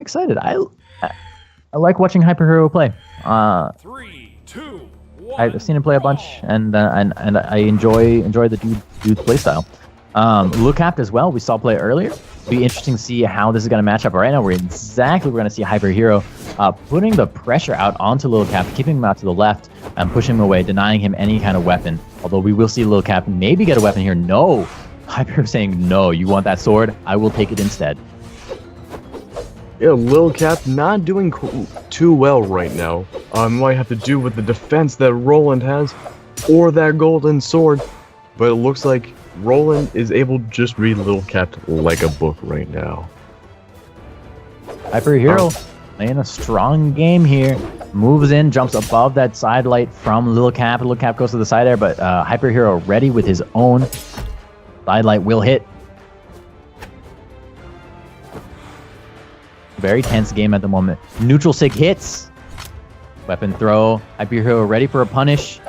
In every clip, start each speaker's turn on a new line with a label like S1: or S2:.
S1: excited. I like watching HyperHero play.
S2: 3, 2, 1.
S1: I've seen him play a bunch, and I enjoy the dude's play style. Look Capped as well. We saw play earlier. Be interesting to see how this is going to match up. Right now, we're going to see HyperHero putting the pressure out onto Lil Cap, keeping him out to the left and pushing him away, denying him any kind of weapon. Although we will see Lil Cap maybe get a weapon here. No, HyperHero saying no. You want that sword? I will take it instead.
S3: Yeah, Lil Cap not doing too well right now. Might have to do with the defense that Roland has, or that golden sword. But it looks like Roland is able to just read Lil Cap like a book right now.
S1: HyperHero playing a strong game here. Moves in, jumps above that side light from Lil Cap. Lil Cap goes to the side there, but HyperHero ready with his own. Side light will hit. Very tense game at the moment. Neutral sig hits. Weapon throw. HyperHero ready for a punish.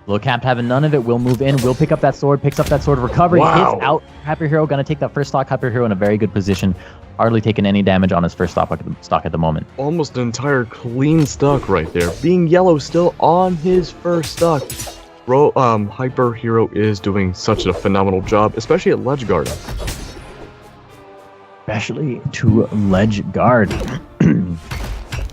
S1: Lil Cap having none of it. Will move in. Will pick up that sword. Picks up that sword. Recovery.
S3: Wow.
S1: Hits out. HyperHero gonna take that first stock. HyperHero in a very good position. Hardly taking any damage on his first stock at the moment.
S3: Almost an entire clean stock right there. Being yellow still on his first stock. HyperHero is doing such a phenomenal job, especially at ledge guard.
S1: Especially to ledge guard.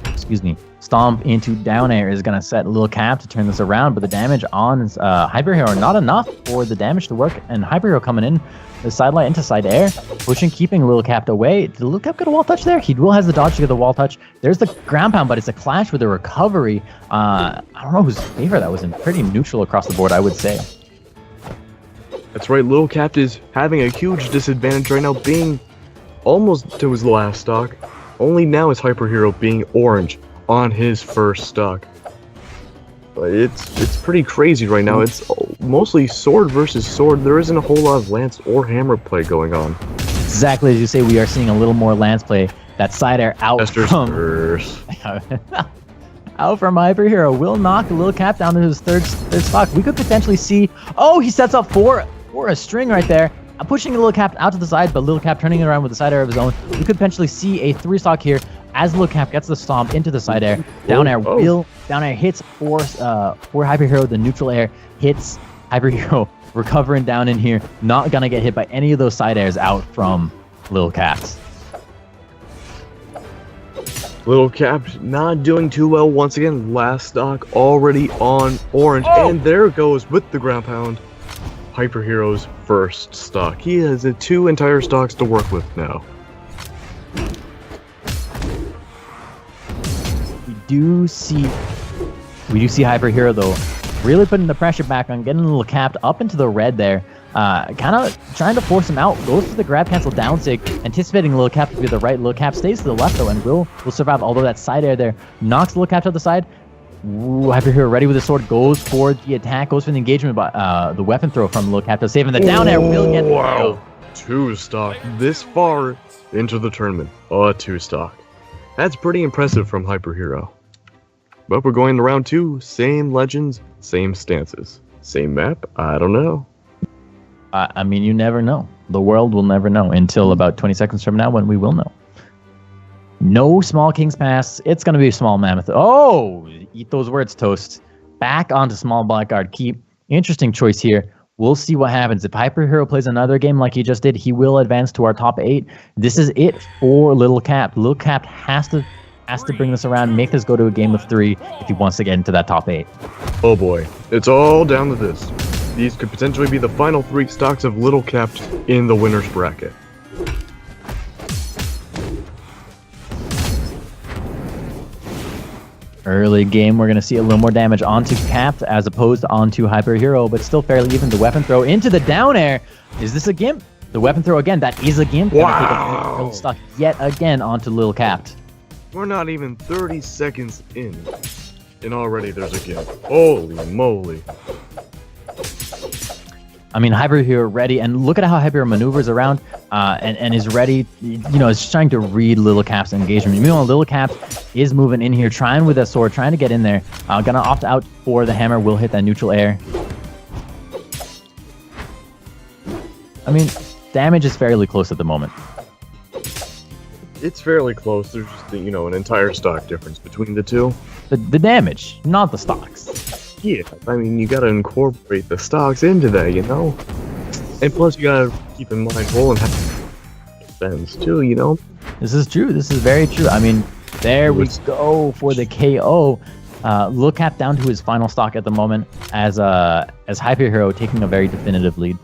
S1: Excuse me. Stomp into down air is going to set Lil Cap to turn this around, but the damage on HyperHero not enough for the damage to work, and HyperHero coming in the side light into side air, pushing, keeping Lil Cap away. Did Lil Cap get a wall touch there? He will has the dodge to get the wall touch. There's the ground pound, but it's a clash with the recovery. I don't know whose favor that was in. Pretty neutral across the board, I would say.
S3: That's right, Lil Cap is having a huge disadvantage right now, being almost to his last stock. Only now is HyperHero being orange on his first stock. But it's pretty crazy right now. It's mostly sword versus sword. There isn't a whole lot of lance or hammer play going on.
S1: Exactly as you say, we are seeing a little more lance play. That side air out from out from HyperHero will knock Lil Cap down to his third stock. We could potentially see. Oh, he sets up for a string right there. I'm pushing Lil Cap out to the side, but Lil Cap turning it around with the side air of his own. We could potentially see a 3-stock here as Lil Cap gets the stomp into the side air. Down air hits for HyperHero. The neutral air hits HyperHero. Recovering down in here. Not gonna get hit by any of those side airs out from Lil Cap.
S3: Lil Cap not doing too well once again. Last stock already on orange. And there goes with the ground pound HyperHero's first stock. He has 2 entire stocks to work with now.
S1: We do see HyperHero though really putting the pressure back on, getting Lil Cap up into the red there. Kind of trying to force him out. Goes for the grab cancel down sig, anticipating Lil Cap to be the right. Lil Cap stays to the left though and will survive, although that side air there knocks Lil Cap to the side. Ooh, HyperHero ready with the sword, goes for the attack, goes for the engagement, but the weapon throw from Lil Cap to saving the down air will get the kill.
S3: 2-stock this far into the tournament. 2-stock. That's pretty impressive from HyperHero. But we're going to round 2. Same legends, same stances. Same map? I don't know.
S1: I mean, you never know. The world will never know until about 20 seconds from now when we will know. No small King's Pass. It's going to be a small Mammoth. Oh, eat those words, Toast. Back onto small Blackguard Keep. Interesting choice here. We'll see what happens. If HyperHero plays another game like he just did, he will advance to our top 8. This is it for Lil Cap. Lil Cap has to bring this around, make this go to a game of 3 if he wants to get into that top 8.
S3: Oh boy. It's all down to this. These could potentially be the final 3 stocks of Lil Cap in the winner's bracket.
S1: Early game, we're going to see a little more damage onto Capped as opposed to onto HyperHero, but still fairly even. The weapon throw into the down air. Is this a gimp? The weapon throw again. That is a gimp.
S3: Wow.
S1: Take a stock yet again onto Lil Capped.
S3: We're not even 30 seconds in, and already there's a gimp. Holy moly.
S1: I mean, HyperHero ready, and look at how HyperHero maneuvers around and is ready, is trying to read Lil Cap's engagement. Meanwhile, Lil Cap is moving in here, trying with that sword, trying to get in there. Gonna opt out for the hammer, will hit that neutral air. I mean, damage is fairly close at the moment.
S3: it's fairly close. There's just, an entire stock difference between the two.
S1: The damage, not the stocks.
S3: Yeah, I mean, you gotta incorporate the stocks into that, And plus, you gotta keep in mind, Roland has defense too,
S1: This is true. This is very true. I mean, there we go for the KO. Lil Cap down to his final stock at the moment as HyperHero taking a very definitive lead.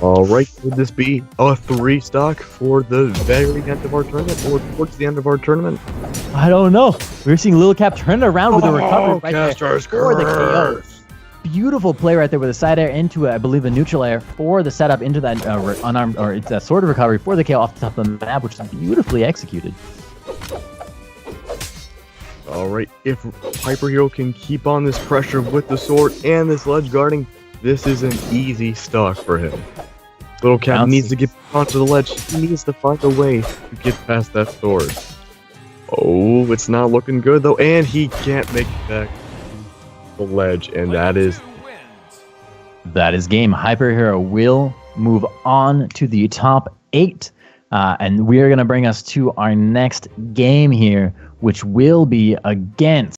S3: All right, would this be a 3 stock for the very end of our tournament, or towards the end of our tournament?
S1: I don't know. We're seeing Lil Cap turn around with a recovery right there
S3: Caster's
S1: for the KO.
S3: Curse.
S1: Beautiful play right there with a side air into, I believe, a neutral air for the setup into that unarmed, or it's a sort of recovery for the KO off the top of the map, which is beautifully executed.
S3: All right, if HyperHero can keep on this pressure with the sword and this ledge guarding, this is an easy stock for him. Little Cap needs to get onto the ledge. He needs to find a way to get past that sword. Oh, it's not looking good though, and he can't make it back to the ledge, and that is
S1: game. HyperHero will move on to the top 8, and we are going to bring us to our next game here, which will be against